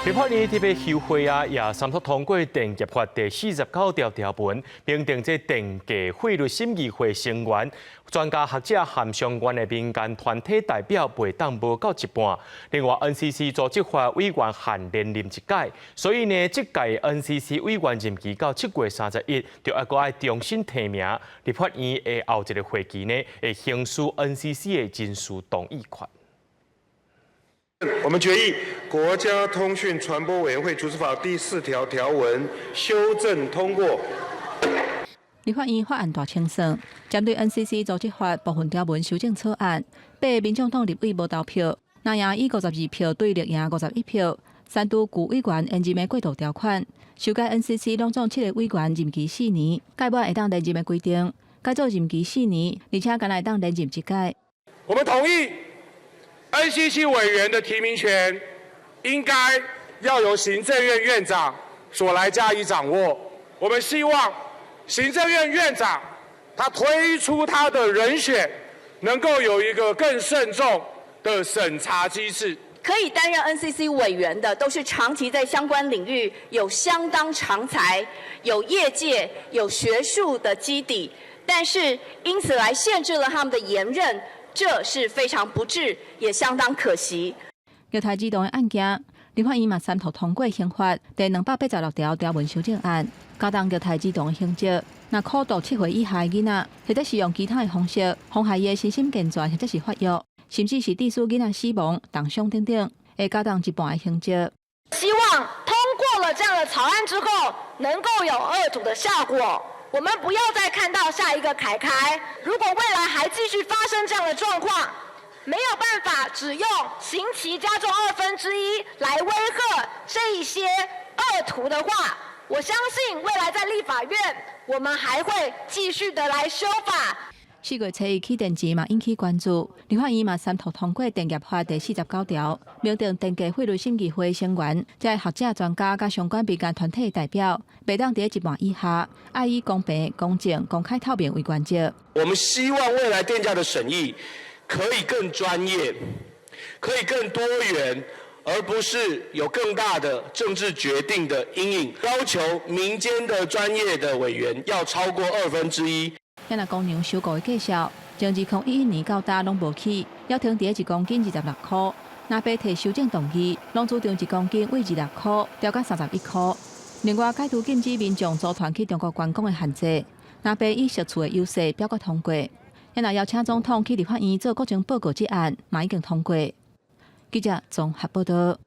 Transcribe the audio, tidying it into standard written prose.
立法院特别休会也三读通过电业法第49条条文，并定这电价费率审议会成员、专家学者和相关的民间团体代表袂当无到一半。另外 ，NCC 组织法委员限连任一届，所以呢，这届 NCC 委员任期到7月31，就还要重新提名。立法院的后一个会期呢，会行使 NCC 的人事动议权。 我们决议国家通讯传播委员会组织法第4条条文修正通过。立法院法案大清算，针对 NCC 组织法部分条文修正草案，被民众党立委无投票，那赢以52票对6赢51票，三都旧委员延任的过渡条款，修改 NCC 拢总7个委员任期4年，改版会当连任的规定，改做任期4年，而且敢会当连任一届。我们同意。 NCC 委员的提名权应该要由行政院院长所来加以掌握。我们希望行政院院长他推出他的人选，能够有一个更慎重的审查机制。可以担任 NCC 委员的，都是长期在相关领域有相当长才、有业界、有学术的基底，但是因此来限制了他们的延任。 这是非常不智，也相当可惜。虐待儿童的案件，立法院嘛三读通过刑法第286条条文修正案，加重虐待儿童的刑责。若苦读7岁以下的囡仔，或者是用其他的方式妨害伊的身心健全，或者是发育，甚至是致使囡仔死亡、重伤等等，会加重一半的刑责。希望通过了这样的草案之后，能够有遏阻的效果。 我们不要再看到下一个凯凯。如果未来还继续发生这样的状况，没有办法只用刑期加重1/2来威吓这一些恶徒的话，我相信未来在立法院，我们还会继续的来修法。 4月7日起电池嘛引起关注，立法院嘛三读通过电业法第49条，明定电价费率审议会成员，即学者、专家甲相关民间团体代表，袂当伫1半以下，爱以公平、公正、公开透明为原则。我们希望未来电价的审议可以更专业，可以更多元，而不是有更大的政治决定的阴影。要求民间的专业的委员要超过1/2。 遐若公牛收购的计数，从2011年到今拢无起，要停伫1公斤26块。若被提修正动议，拢主张1公斤为26块，调到31块。另外，改图禁止民众组团去中国观光的限制，若被以社区的优势表决通过。遐若邀请总统去立法院做国情报告这案，嘛已经通过。记者综合报道。